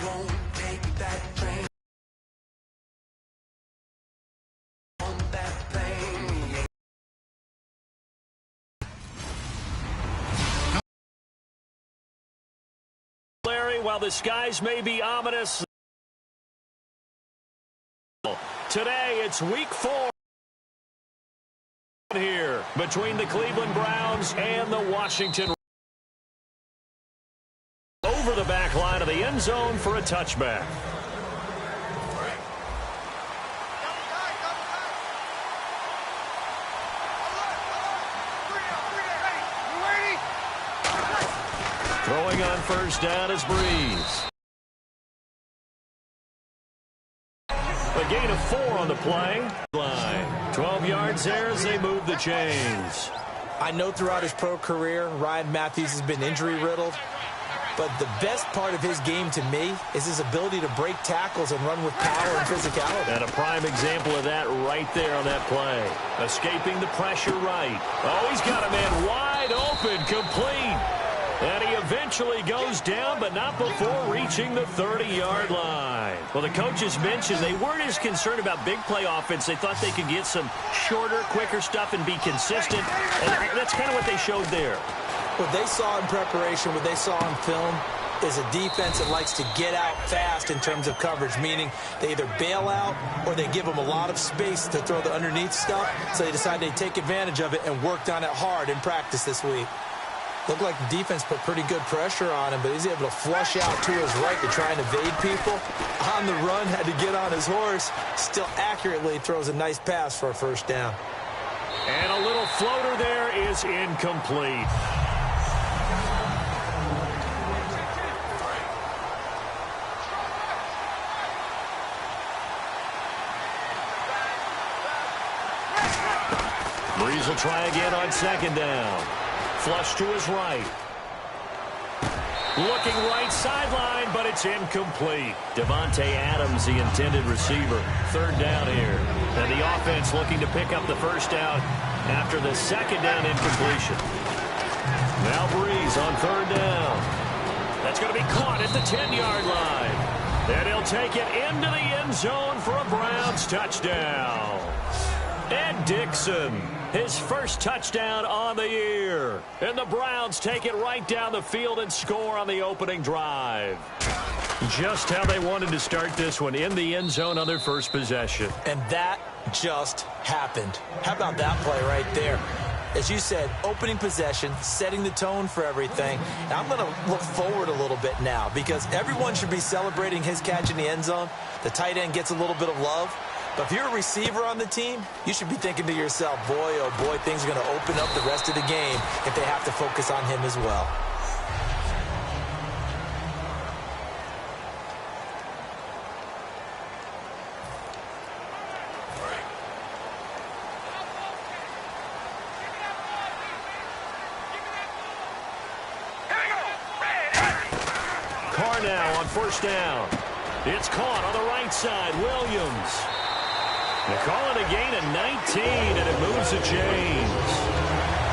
won't take that train on that plane. Larry, while the skies may be ominous, today it's week 4 here between the Cleveland Browns and the Washington. Over the back line of the end zone for a touchback. Throwing on first down is Breeze. A gain of 4 on the play. Line. 12 yards there as they move the chains. I know throughout his pro career, Ryan Matthews has been injury-riddled. But the best part of his game to me is his ability to break tackles and run with power and physicality. And a prime example of that right there on that play. Escaping the pressure right. Oh, he's got a man wide open, complete. And he eventually goes down, but not before reaching the 30-yard line. Well, the coaches mentioned they weren't as concerned about big play offense. They thought they could get some shorter, quicker stuff and be consistent. And that's kind of what they showed there. What they saw in preparation, what they saw on film, is a defense that likes to get out fast in terms of coverage, meaning they either bail out or they give them a lot of space to throw the underneath stuff, so they decided they'd take advantage of it and worked on it hard in practice this week. Looked like the defense put pretty good pressure on him, but he's able to flush out to his right to try and evade people. On the run, had to get on his horse, still accurately throws a nice pass for a first down. And a little floater there is incomplete. Breeze will try again on second down. Flush to his right. Looking right sideline, but it's incomplete. Devontae Adams, the intended receiver. Third down here. And the offense looking to pick up the first down after the second down incompletion. Now Breeze on third down. That's going to be caught at the 10-yard line. And he'll take it into the end zone for a Browns touchdown. Ed Dixon, his first touchdown on the year. And the Browns take it right down the field and score on the opening drive. Just how they wanted to start this one, in the end zone on their first possession. And that just happened. How about that play right there? As you said, opening possession, setting the tone for everything. Now I'm going to look forward a little bit now because everyone should be celebrating his catch in the end zone. The tight end gets a little bit of love. But if you're a receiver on the team, you should be thinking to yourself, boy, oh boy, things are going to open up the rest of the game if they have to focus on him as well. Carr now on first down. It's caught on the right side. Williams. They call it a gain of 19, and it moves the chains.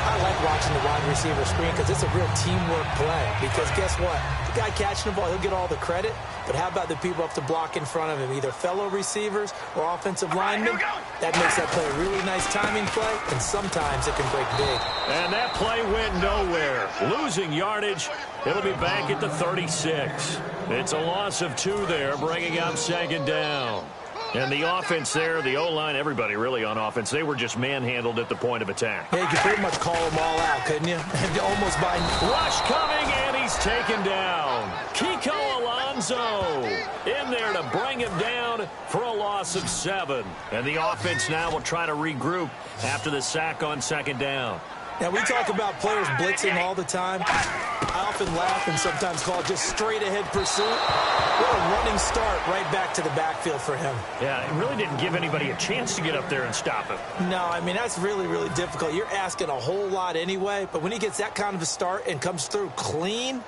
I like watching the wide receiver screen because it's a real teamwork play. Because guess what? The guy catching the ball, he'll get all the credit. But how about the people up to block in front of him, either fellow receivers or offensive linemen? That makes that play a really nice timing play, and sometimes it can break big. And that play went nowhere. Losing yardage. It'll be back at the 36. It's a loss of 2 there, bringing up second down. And the offense there, the O-line, everybody really on offense, they were just manhandled at the point of attack. Yeah, you could pretty much call them all out, couldn't you? Almost by... Rush coming, and he's taken down. Kiko Alonso in there to bring him down for a loss of 7. And the offense now will try to regroup after the sack on second down. Now, we talk about players blitzing all the time. I often laugh and sometimes call it just straight-ahead pursuit. What a running start right back to the backfield for him. Yeah, it really didn't give anybody a chance to get up there and stop him. No, I mean, that's really, really difficult. You're asking a whole lot anyway, but when he gets that kind of a start and comes through clean,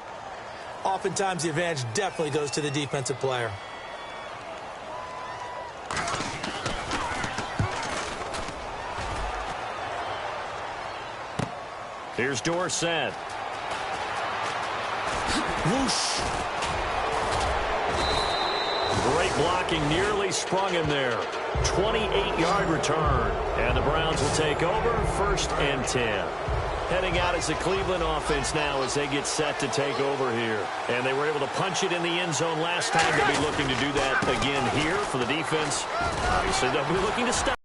oftentimes the advantage definitely goes to the defensive player. Here's Dorsett. Whoosh. blocking nearly sprung him there. 28-yard return. And the Browns will take over 1st and 10. Heading out as the Cleveland offense now as they get set to take over here. And they were able to punch it in the end zone last time. They'll be looking to do that again here for the defense. Obviously, they'll be looking to stop.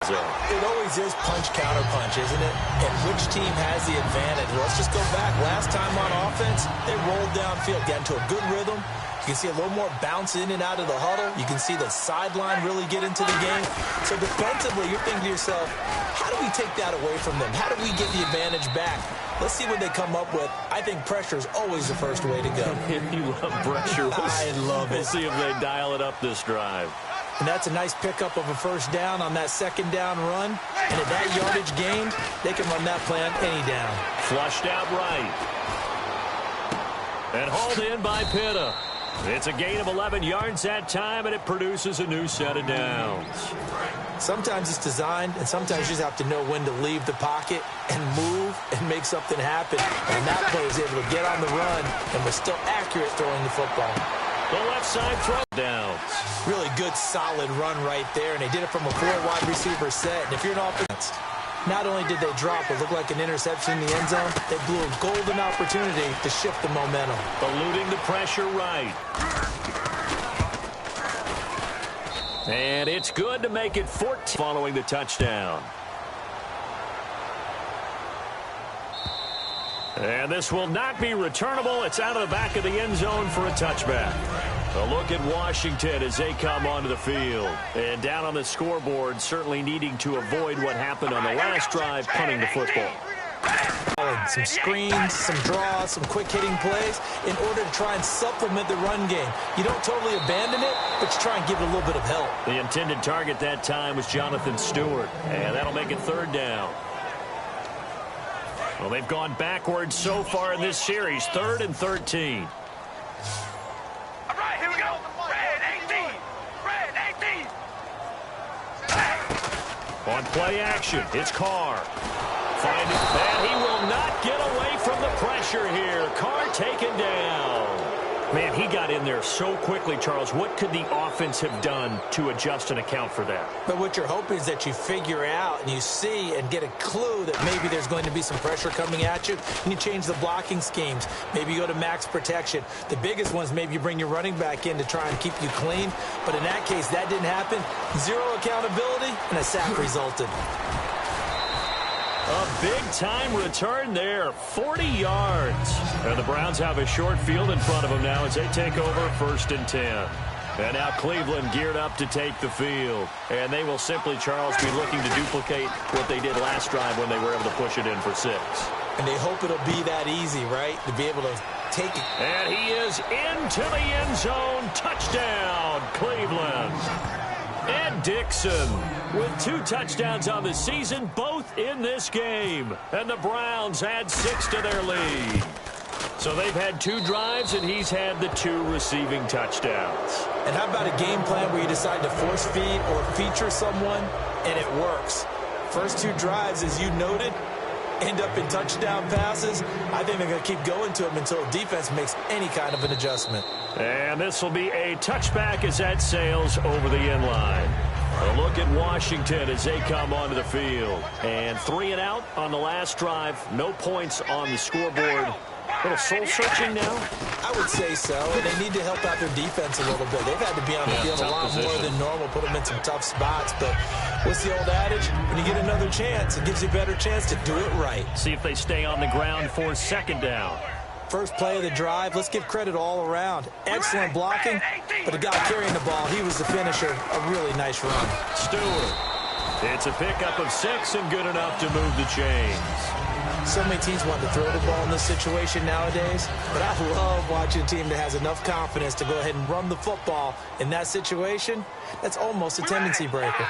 It always is punch, counter punch, isn't it? And which team has the advantage? Well, let's just go back. Last time on offense, they rolled downfield, got into a good rhythm. You can see a little more bounce in and out of the huddle. You can see the sideline really get into the game. So defensively, you're thinking to yourself, how do we take that away from them? How do we get the advantage back? Let's see what they come up with. I think pressure is always the first way to go. You love pressure. I love it. We'll see if they dial it up this drive. And that's a nice pickup of a first down on that second down run. And at that yardage gained, they can run that play on any down. Flushed out right. And hauled in by Pitta. It's a gain of 11 yards that time, and it produces a new set of downs. Sometimes it's designed, and sometimes you just have to know when to leave the pocket and move and make something happen. And that player is able to get on the run and was still accurate throwing the football. The left side throw downs. Really good, solid run right there, and they did it from a 4-wide receiver set. And if you're an offense, not only did they drop what looked like an interception in the end zone, they blew a golden opportunity to shift the momentum. Eluding the pressure right. And it's good to make it 14 following the touchdown. And this will not be returnable. It's out of the back of the end zone for a touchback. A look at Washington as they come onto the field. And down on the scoreboard, certainly needing to avoid what happened on the last drive, punting the football. Some screens, some draws, some quick-hitting plays in order to try and supplement the run game. You don't totally abandon it, but you try and give it a little bit of help. The intended target that time was Jonathan Stewart, and that'll make it 3rd down. Well, they've gone backwards so far in this series, 3rd and 13. All right, here we go. Red 18. Red 18. On play action, it's Carr. Finding that he will not get away from the pressure here. Carr taken down. Man, he got in there so quickly, Charles. What could the offense have done to adjust and account for that? But what you're hoping is that you figure out and you see and get a clue that maybe there's going to be some pressure coming at you, and you change the blocking schemes. Maybe you go to max protection. The biggest one is maybe you bring your running back in to try and keep you clean. But in that case, that didn't happen. Zero accountability, and a sack resulted. A big-time return there, 40 yards. And the Browns have a short field in front of them now as they take over 1st and 10. And now Cleveland geared up to take the field. And they will simply, Charles, be looking to duplicate what they did last drive when they were able to push it in for 6. And they hope it'll be that easy, right, to be able to take it. And he is into the end zone. Touchdown, Cleveland. Ed Dixon with 2 touchdowns on the season, both in this game. And the Browns add 6 to their lead. So they've had 2 drives, and he's had the 2 receiving touchdowns. And how about a game plan where you decide to force feed or feature someone, and it works? First 2 drives, as you noted, end up in touchdown passes. I think they're going to keep going to them until the defense makes any kind of an adjustment. And this will be a touchback as that sails over the end line. A look at Washington as they come onto the field. And 3 and out on the last drive. No points on the scoreboard. A little soul-searching now? I would say so, and they need to help out their defense a little bit. They've had to be on the field a lot more than normal, put them in some tough spots. But what's the old adage? When you get another chance, it gives you a better chance to do it right. See if they stay on the ground for 2nd down. First play of the drive, let's give credit all around. Excellent blocking, but the guy carrying the ball, he was the finisher. A really nice run. Stewart. It's a pickup of 6 and good enough to move the chains. So many teams want to throw the ball in this situation nowadays, but I love watching a team that has enough confidence to go ahead and run the football in that situation. That's almost a tendency breaker.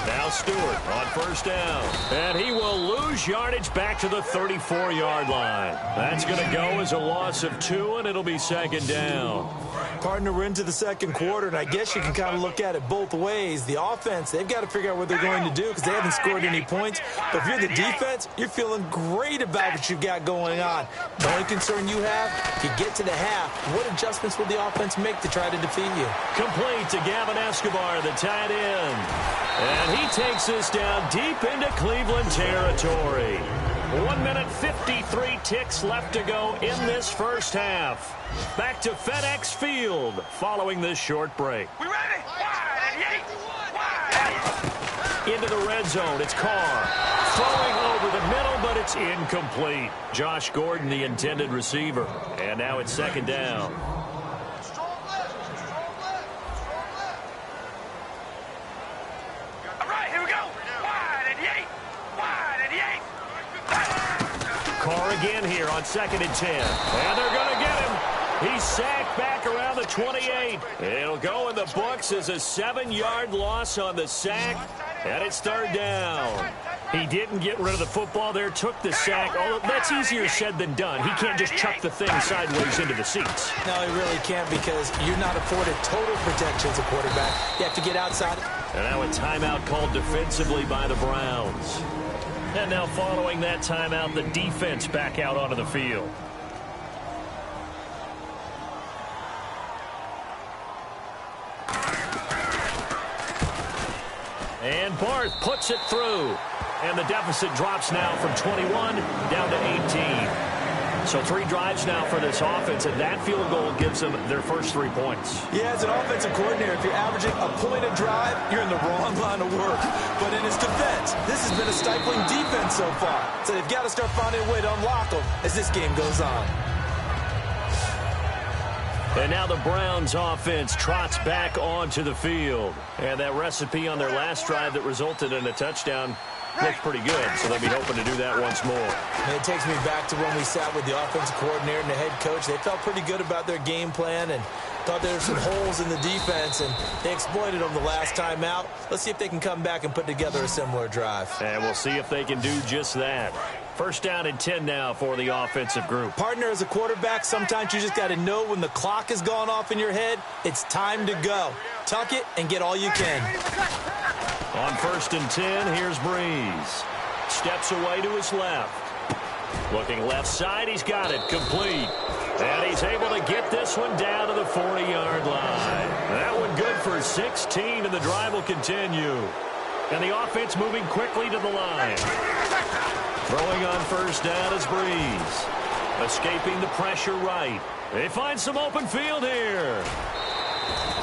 Now Stewart on 1st down, and he will lose yardage back to the 34-yard line. That's going to go as a loss of 2, and it'll be 2nd down. Partner, we're into the second quarter, and I guess you can kind of look at it both ways. The offense, they've got to figure out what they're going to do because they haven't scored any points. But if you're the defense, you're feeling great about what you've got going on. The only concern you have, if you get to the half, what adjustments will the offense make to try to defeat you? Complete to Gavin Escobar, the tight end. And he takes this down deep into Cleveland territory. 1 minute 53 ticks left to go in this first half. Back to FedEx Field following this short break. We ready? Wide, wide. Into the red zone. It's Carr. Throwing over the middle, but it's incomplete. Josh Gordon, the intended receiver. And now it's second down. All right, here we go. Wide and eight. Wide and eight. Carr again here on 2nd and 10. And they're going to get him. He's sacked back around the 28. It'll go in the books as a 7-yard loss on the sack. And it's third down. He didn't get rid of the football there, took the sack. Although that's easier said than done. He can't just chuck the thing sideways into the seats. No, he really can't because you're not afforded total protection as a quarterback. You have to get outside. And now a timeout called defensively by the Browns. And now following that timeout, the defense back out onto the field. And Barth puts it through. And the deficit drops now from 21 down to 18. So 3 drives now for this offense, and that field goal gives them their first 3 points. Yeah, as an offensive coordinator, if you're averaging a point a drive, you're in the wrong line of work. But in his defense, this has been a stifling defense so far. So they've got to start finding a way to unlock them as this game goes on. And now the Browns offense trots back onto the field. And that recipe on their last drive that resulted in a touchdown looked pretty good, so they'll be hoping to do that once more. And it takes me back to when we sat with the offensive coordinator and the head coach. They felt pretty good about their game plan and thought there were some holes in the defense, and they exploited them the last time out. Let's see if they can come back and put together a similar drive. And we'll see if they can do just that. First down and 10 now for the offensive group. Partner, as a quarterback, sometimes you just got to know when the clock has gone off in your head, it's time to go. Tuck it and get all you can. On 1st and 10, here's Breeze. Steps away to his left. Looking left side, he's got it. Complete. And he's able to get this one down to the 40-yard line. That one good for 16, and the drive will continue. And the offense moving quickly to the line. Throwing on first down is Breeze. Escaping the pressure right. They find some open field here.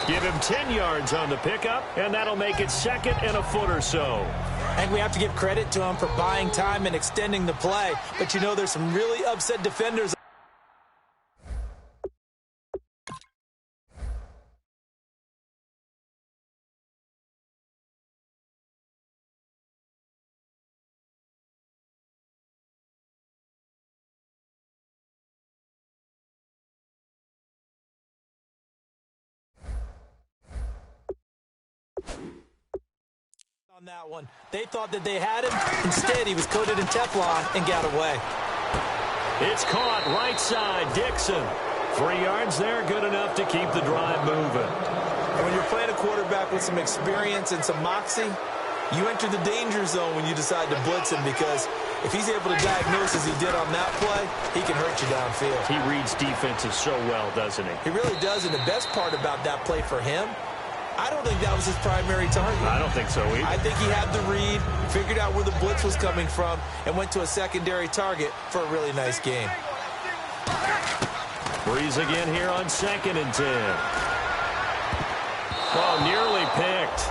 Give him 10 yards on the pickup, and that'll make it 2nd and a foot or so. And we have to give credit to him for buying time and extending the play. But, you know, there's some really upset defenders. On that one, they thought that they had him. Instead, he was coated in Teflon and got away. It's caught right side. Dixon. 3 yards there, good enough to keep the drive moving. And when you're playing a quarterback with some experience and some moxie, you enter the danger zone when you decide to blitz him, because if he's able to diagnose as he did on that play, he can hurt you downfield. He reads defenses so well, doesn't he? He really does, and the best part about that play for him, I don't think that was his primary target. I don't think so either. I think he had the read, figured out where the blitz was coming from, and went to a secondary target for a really nice game. Breeze again here on 2nd and 10. Oh, nearly picked.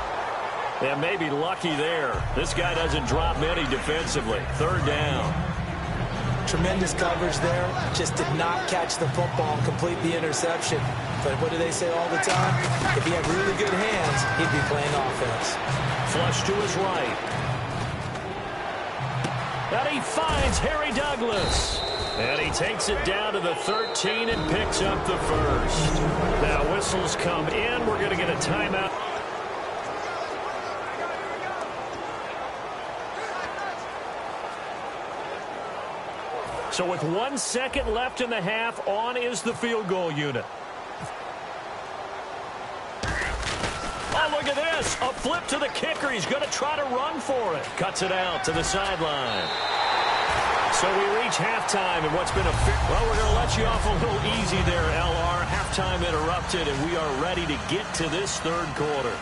Yeah, maybe lucky there. This guy doesn't drop many defensively. 3rd down. Tremendous coverage there. Just did not catch the football and complete the interception. But what do they say all the time? If he had really good hands, he'd be playing offense. Flush to his right. And he finds Harry Douglas. And he takes it down to the 13 and picks up the first. Now whistles come in. We're going to get a timeout. So with 1 second left in the half, on is the field goal unit. Oh, look at this. A flip to the kicker. He's going to try to run for it. Cuts it out to the sideline. So we reach halftime, and what's been a well, we're going to let you off a little easy there, LR. Halftime interrupted, and we are ready to get to this third quarter.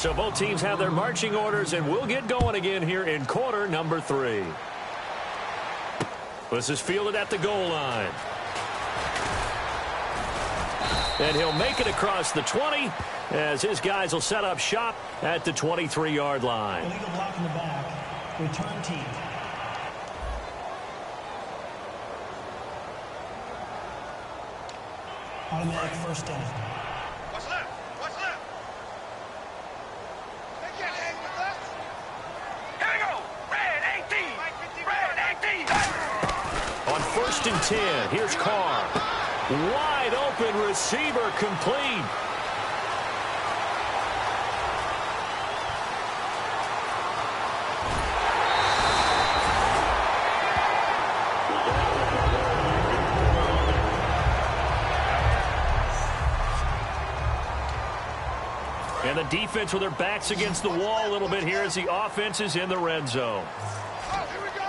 So both teams have their marching orders, and we'll get going again here in quarter number 3. This is fielded at the goal line. And he'll make it across the 20 as his guys will set up shop at the 23-yard line. Illegal block in the back. Return team. Automatic first down. What's left? What's left? They can't hang with us. Here we go. Red 18. Red 18. On 1st and 10, here's Carr. Wide open receiver complete. And the defense with their backs against the wall a little bit here as the offense is in the red zone. Oh, here we go.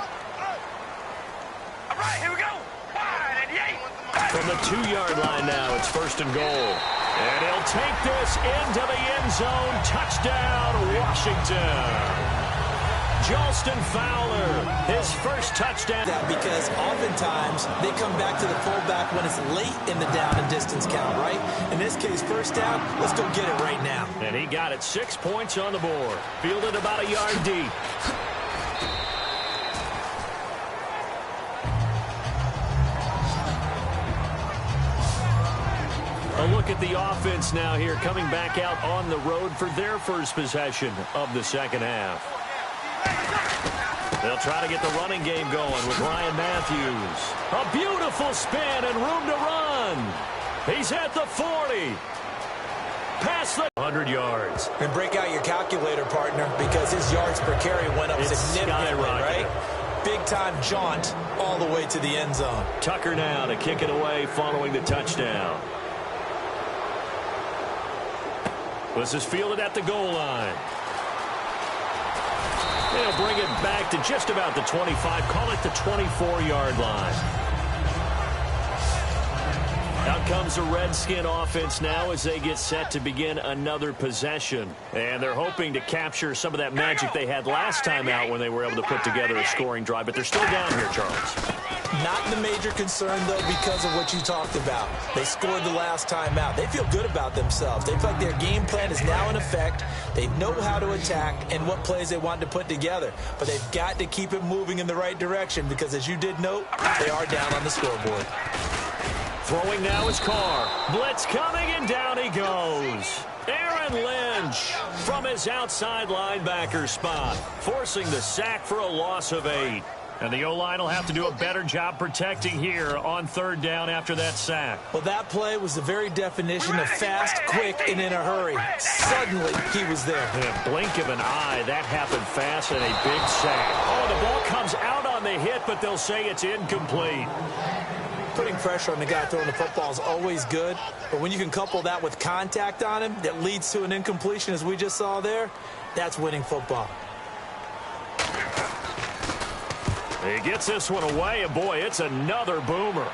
All right, here we go. Wide at the 8. From the 2-yard line now, it's 1st and goal. And he'll take this into the end zone. Touchdown, Washington. Jolston Fowler, his first touchdown. Because oftentimes they come back to the fullback when it's late in the down and distance count, right? In this case, first down, let's go get it right now. And he got it 6 points on the board. Fielded about a yard deep. A look at the offense now here, coming back out on the road for their first possession of the second half. They'll try to get the running game going with Ryan Matthews. A beautiful spin and room to run. He's at the 40. Past the 100 yards. And break out your calculator, partner, because his yards per carry went up significantly, right? Big-time jaunt all the way to the end zone. Tucker now to kick it away following the touchdown. This is fielded at the goal line. They'll bring it back to just about the 25. Call it the 24-yard line. Out comes the Redskin offense now as they get set to begin another possession. And they're hoping to capture some of that magic they had last time out when they were able to put together a scoring drive. But they're still down here, Charles. Not the major concern, though, because of what you talked about. They scored the last time out. They feel good about themselves. They feel like their game plan is now in effect. They know how to attack and what plays they want to put together. But they've got to keep it moving in the right direction because, as you did note, they are down on the scoreboard. Throwing now is Carr. Blitz coming, and down he goes. Aaron Lynch from his outside linebacker spot, forcing the sack for a loss of 8. And the O-line will have to do a better job protecting here on 3rd down after that sack. Well, that play was the very definition of fast, quick, and in a hurry. Suddenly, he was there. In a blink of an eye, that happened fast and a big sack. Oh, the ball comes out on the hit, but they'll say it's incomplete. Putting pressure on the guy throwing the football is always good, but when you can couple that with contact on him that leads to an incompletion, as we just saw there, that's winning football. He gets this one away, and boy, it's another boomer.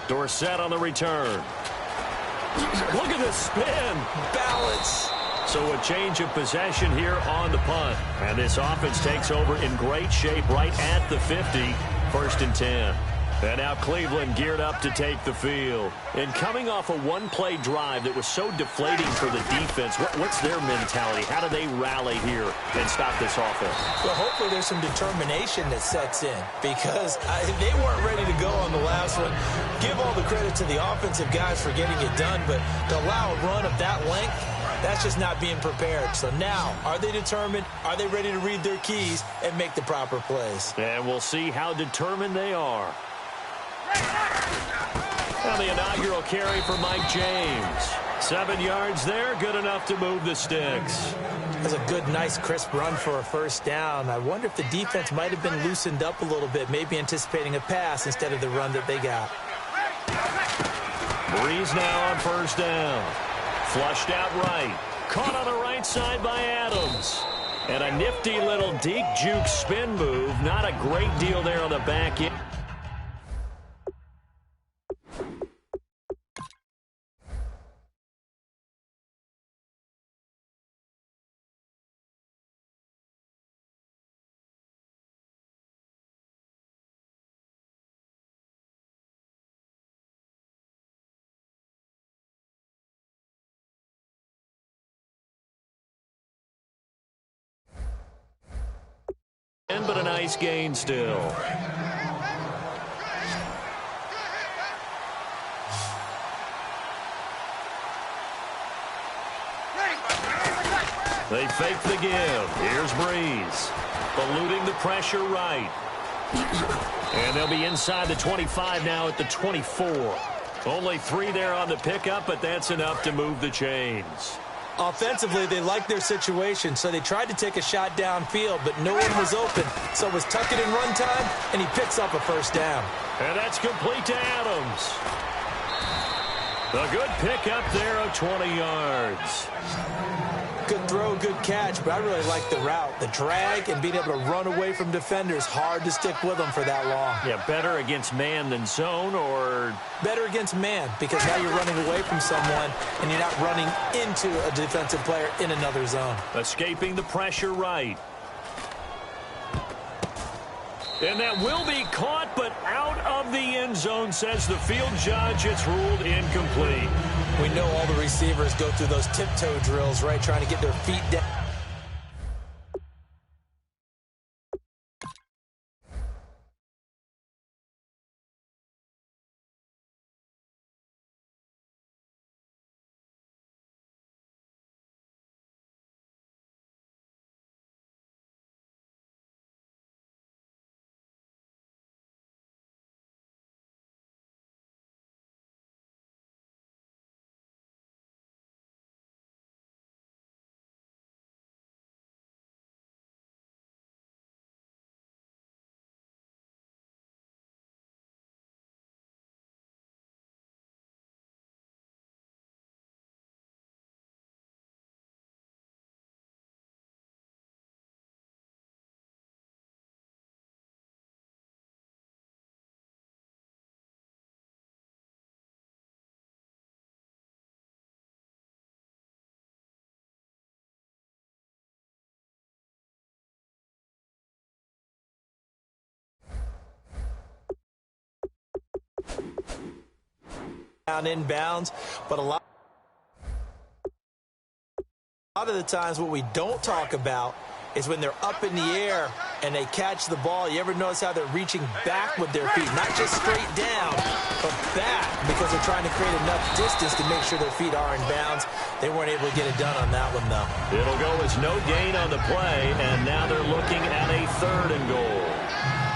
Dorsett on the return. Look at this spin. Balance. So a change of possession here on the punt. And this offense takes over in great shape right at the 50. 1st and 10. And now Cleveland geared up to take the field. And coming off a one-play drive that was so deflating for the defense, what's their mentality? How do they rally here and stop this offense? Well, hopefully there's some determination that sets in because they weren't ready to go on the last one. Give all the credit to the offensive guys for getting it done, but to allow a run of that length, that's just not being prepared. So now, are they determined? Are they ready to read their keys and make the proper plays? And we'll see how determined they are. Now the inaugural carry for Mike James. 7 yards there, good enough to move the sticks. That's a good, nice, crisp run for a first down. I wonder if the defense might have been loosened up a little bit, maybe anticipating a pass instead of the run that they got. Breeze now on 1st down. Flushed out right. Caught on the right side by Adams. And a nifty little deep juke spin move. Not a great deal there on the back end. in, but a nice gain still. They fake the give. Here's Breeze. Eluding the pressure right. And they'll be inside the 25 now at the 24. Only 3 there on the pickup, but that's enough to move the chains. Offensively, they liked their situation, so they tried to take a shot downfield, but no one was open. So it was tuck it in run time, and he picks up a first down. And that's complete to Adams. A good pickup there of 20 yards. Good throw, good catch, but I really like the route. The drag and being able to run away from defenders, hard to stick with them for that long. Yeah, better against man than zone, or? Better against man, because now you're running away from someone and you're not running into a defensive player in another zone. Escaping the pressure right. And that will be caught, but out of the end zone, says the field judge. It's ruled incomplete. We know all the receivers go through those tiptoe drills, right, trying to get their feet down. Down inbounds, but a lot of the times what we don't talk about is when they're up in the air and they catch the ball. You ever notice how they're reaching back with their feet, not just straight down, but back, because they're trying to create enough distance to make sure their feet are in bounds. They weren't able to get it done on that one, though. It'll go as no gain on the play, and now they're looking at a 3rd and goal.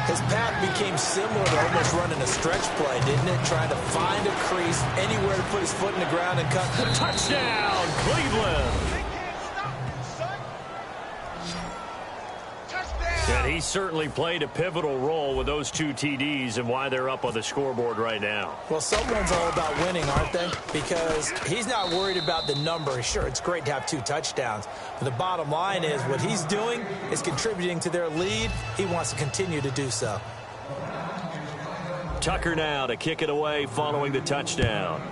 His path became similar to almost running a stretch play, didn't it? Trying to find a crease, anywhere to put his foot in the ground and cut. Touchdown, Cleveland! And he certainly played a pivotal role with those 2 TDs and why they're up on the scoreboard right now. Well, someone's all about winning, aren't they? Because he's not worried about the number. Sure, it's great to have 2 touchdowns. But the bottom line is what he's doing is contributing to their lead. He wants to continue to do so. Tucker now to kick it away following the touchdown.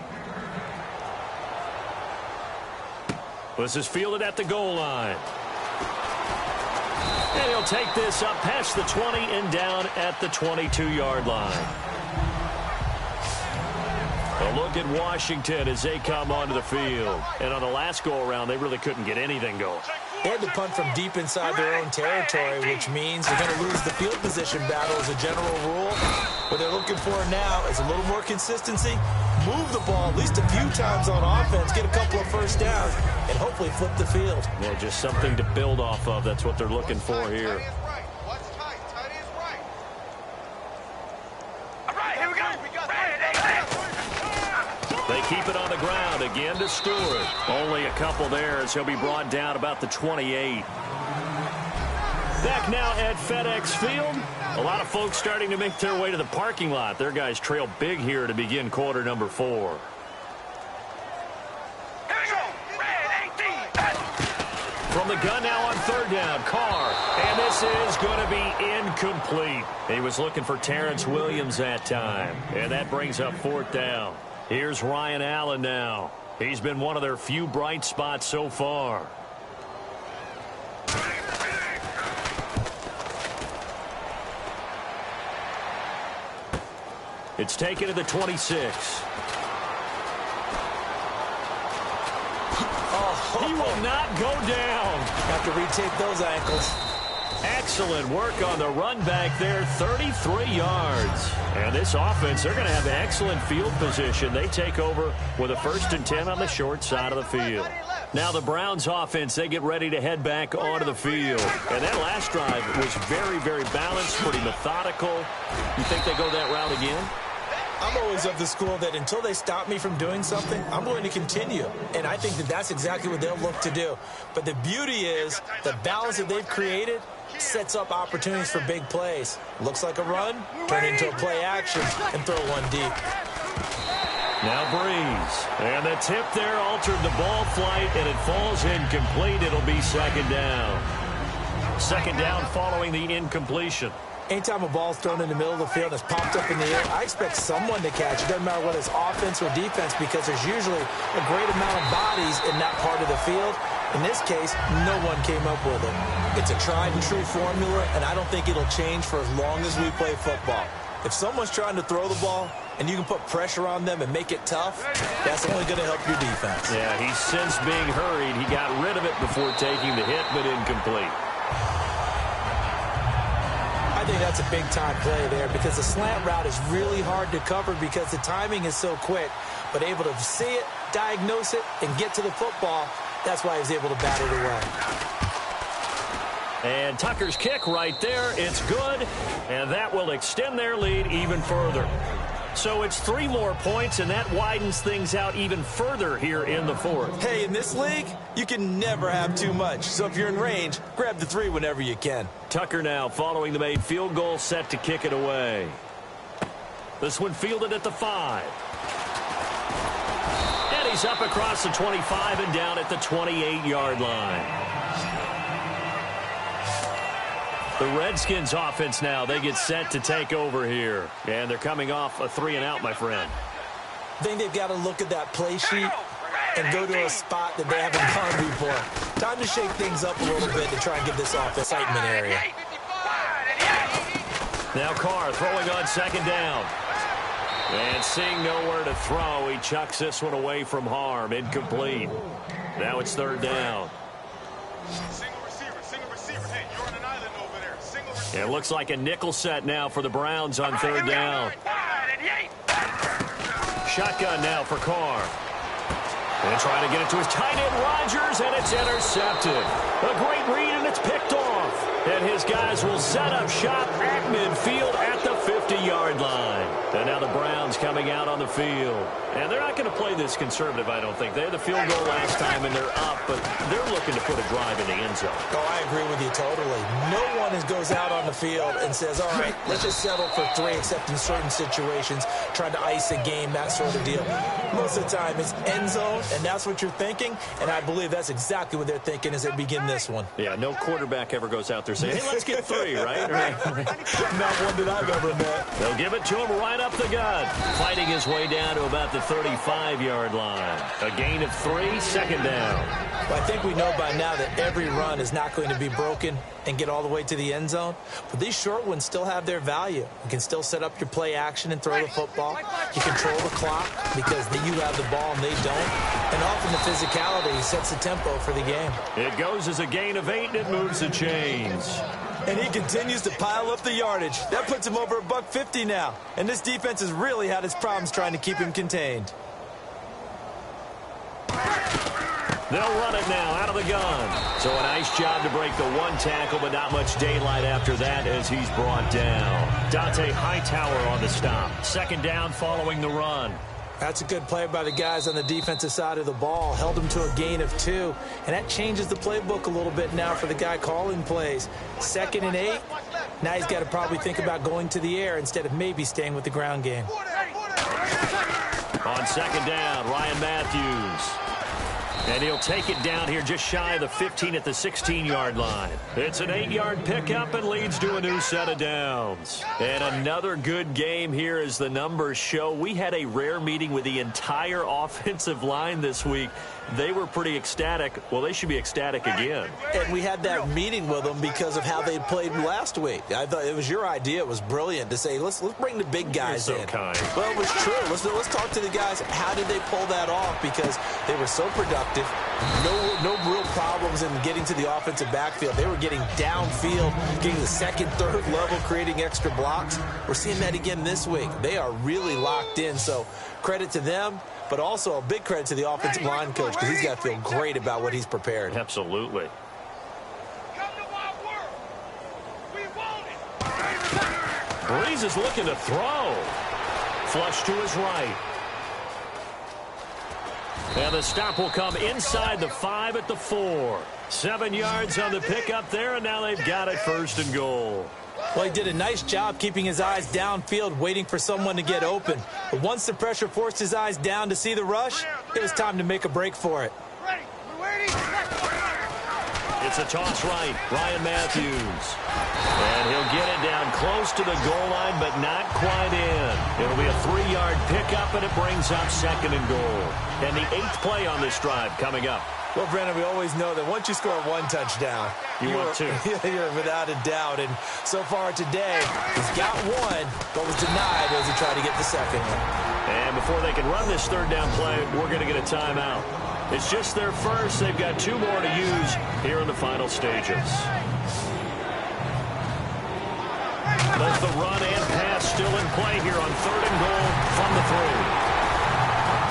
This is fielded at the goal line. And he'll take this up past the 20 and down at the 22-yard line. A look at Washington as they come onto the field. And on the last go-around, they really couldn't get anything going. They had to punt from deep inside their own territory, which means they're going to lose the field position battle as a general rule. What they're looking for now is a little more consistency, move the ball at least a few times on offense, get a couple of first downs, and hopefully flip the field. Well, just something to build off of. That's what they're looking for here. They keep it on the ground again to Stewart. Only a couple there as he'll be brought down about the 28. Back now at FedEx Field. A lot of folks starting to make their way to the parking lot. Their guys trail big here to begin quarter number 4. From the gun now on 3rd down, Carr. And this is going to be incomplete. He was looking for Terrence Williams that time. And that brings up 4th down. Here's Ryan Allen now. He's been one of their few bright spots so far. It's taken to the 26. He will not go down. Have to retape those ankles. Excellent work on the run back there, 33 yards. And this offense, they're going to have excellent field position. They take over with a 1st and 10 on the short side of the field. Now the Browns offense, they get ready to head back onto the field. And that last drive was very, very balanced, pretty methodical. You think they go that route again? I'm always of the school that until they stop me from doing something, I'm going to continue. And I think that that's exactly what they'll look to do. But the beauty is the balance that they've created sets up opportunities for big plays. Looks like a run, turn into a play action, and throw one deep. Now Breeze. And the tip there altered the ball flight, and it falls incomplete. It'll be 2nd down. 2nd down following the incompletion. Anytime a ball's thrown in the middle of the field and it's popped up in the air, I expect someone to catch it. Doesn't matter whether it's offense or defense, because there's usually a great amount of bodies in that part of the field. In this case, no one came up with it. It's a tried-and-true formula, and I don't think it'll change for as long as we play football. If someone's trying to throw the ball and you can put pressure on them and make it tough, that's only going to help your defense. Yeah, he's since being hurried. He got rid of it before taking the hit, but incomplete. I think that's a big-time play there because the slant route is really hard to cover because the timing is so quick. But able to see it, diagnose it, and get to the football, that's why he was able to bat it away. And Tucker's kick right there. It's good, and that will extend their lead even further. So it's 3 more points, and that widens things out even further here in the 4th. Hey, in this league, you can never have too much. So if you're in range, grab the 3 whenever you can. Tucker now following the made field goal, set to kick it away. This one fielded at the 5. And he's up across the 25 and down at the 28-yard line. The Redskins offense now, they get set to take over here. And they're coming off a 3-and-out, my friend. I think they've got to look at that play sheet and go to a spot that they haven't gone before. Time to shake things up a little bit to try and get this off the excitement area. Now Carr throwing on 2nd down. And seeing nowhere to throw, he chucks this one away from harm. Incomplete. Now it's 3rd down. It looks like a nickel set now for the Browns on 3rd down. Shotgun now for Carr. And trying to get it to his tight end, Rodgers, and it's intercepted. A great read, and it's picked off. And his guys will set up shop at midfield at the 50-yard line. And now the Browns coming out on the field. And they're not going to play this conservative, I don't think. They had the field goal last time, and they're up, but they're looking to put a drive in the end zone. Oh, I agree with you totally. No one goes out on the field and says, all right, let's just settle for 3, except in certain situations, trying to ice a game, that sort of deal. Most of the time, it's end zone, and that's what you're thinking, and I believe that's exactly what they're thinking as they begin this one. Yeah, no quarterback ever goes out there saying, hey, let's get 3, right? Not one that I've ever met. They'll give it to him right up the gut. Fighting his way down to about the 35-yard line. A gain of 3, 2nd down. Well, I think we know by now that every run is not going to be broken and get all the way to the end zone. But these short ones still have their value. You can still set up your play action and throw the football. You control the clock because you have the ball and they don't. And often the physicality sets the tempo for the game. It goes as a gain of 8, and it moves the chains. And he continues to pile up the yardage. That puts him over $150 now. And this defense has really had its problems trying to keep him contained. They'll run it now out of the gun. So a nice job to break the 1 tackle, but not much daylight after that as he's brought down. Dante Hightower on the stop. 2nd down following the run. That's a good play by the guys on the defensive side of the ball. Held him to a gain of 2. And that changes the playbook a little bit now for the guy calling plays. 2nd and 8. Now he's got to probably think about going to the air instead of maybe staying with the ground game. On 2nd down, Ryan Matthews. And he'll take it down here just shy of the 15 at the 16-yard line. It's an 8-yard pickup and leads to a new set of downs. And another good game here as the numbers show. We had a rare meeting with the entire offensive line this week. They were pretty ecstatic. Well, they should be ecstatic again. And we had that meeting with them because of how they played last week. I thought it was your idea. It was brilliant to say, let's bring the big guys You're so in. kind. Well, it was true. Let's talk to the guys. How did they pull that off? Because they were so productive. No real problem problems in getting to the offensive backfield. They were getting downfield, getting the second, third level, creating extra blocks. We're seeing that again this week. They are really locked in, so credit to them, but also a big credit to the offensive line coach because he's got to feel great about what he's prepared. Absolutely. Breeze is looking to throw. Flush to his right. And the stop will come inside the 5 at the 4. 7 yards on the pickup there, and now they've got it 1st and goal. Well, he did a nice job keeping his eyes downfield, waiting for someone to get open. But once the pressure forced his eyes down to see the rush, it was time to make a break for it. It's a toss right. Ryan Matthews. And he'll get it down close to the goal line, but not quite in. It'll be a 3-yard pickup, and it brings up 2nd and goal. And the 8th play on this drive coming up. Well, Brandon, we always know that once you score 1 touchdown, want two. You're without a doubt. And so far today, he's got 1, but was denied as he tried to get the 2nd one. And before they can run this 3rd down play, we're going to get a timeout. It's just their first. They've got 2 more to use here in the final stages. Both the run and pass still in play here on 3rd and goal from the 3.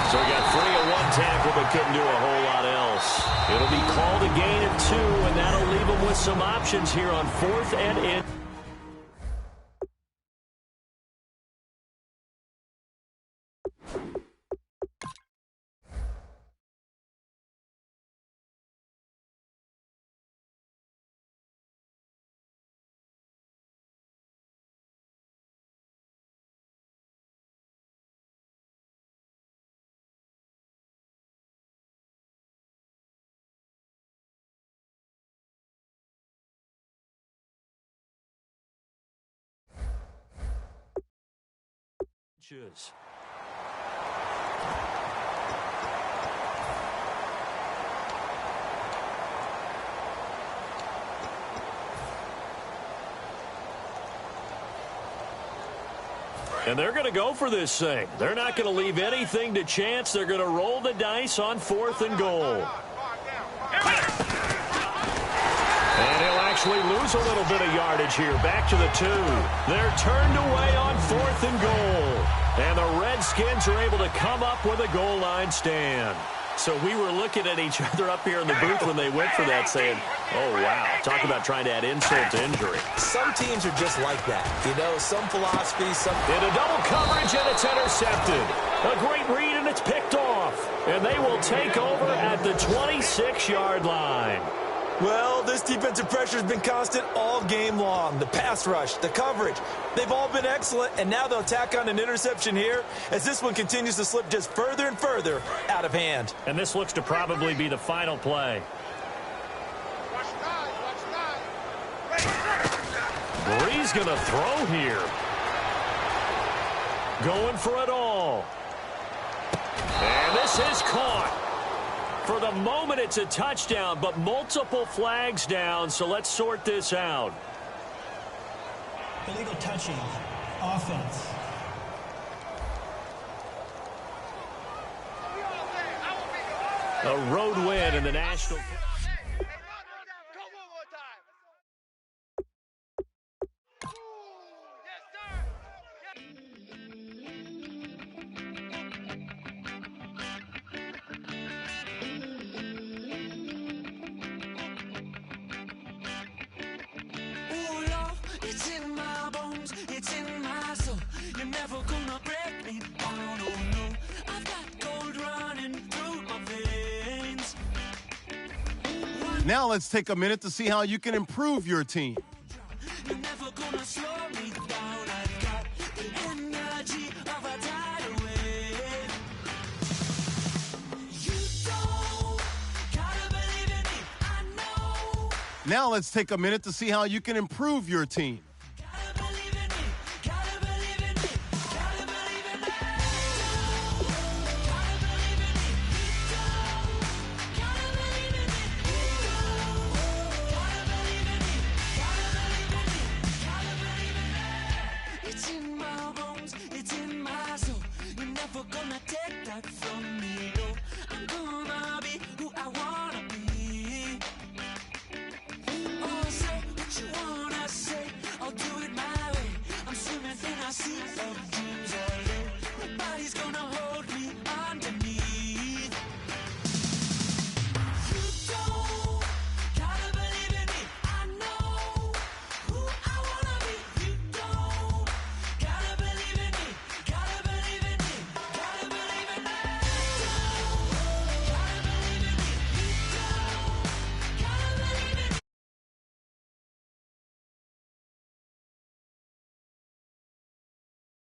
So he got 3 at 1 tackle, but couldn't do a whole lot else. It'll be called a gain of 2, and that'll leave him with some options here on 4th and in. And they're going to go for this thing. They're not going to leave anything to chance. They're going to roll the dice on 4th and goal. And he'll actually lose a little bit of yardage here. Back to the 2. They're turned away on 4th and goal. And the Redskins are able to come up with a goal line stand. So we were looking at each other up here in the booth when they went for that saying, oh, wow, talk about trying to add insult to injury. Some teams are just like that. You know, some philosophies, some... In a double coverage, and it's intercepted. A great read, and it's picked off. And they will take over at the 26-yard line. Well, this defensive pressure has been constant all game long. The pass rush, the coverage, they've all been excellent, and now they'll tack on an interception here as this one continues to slip just further and further out of hand. And this looks to probably be the final play. Breeze going to throw here. Going for it all. And this is caught. For the moment, it's a touchdown, but multiple flags down, so let's sort this out. Illegal touching. Offense. A road win in the National... Now let's take a minute to see how you can improve your team. Now let's take a minute to see how you can improve your team.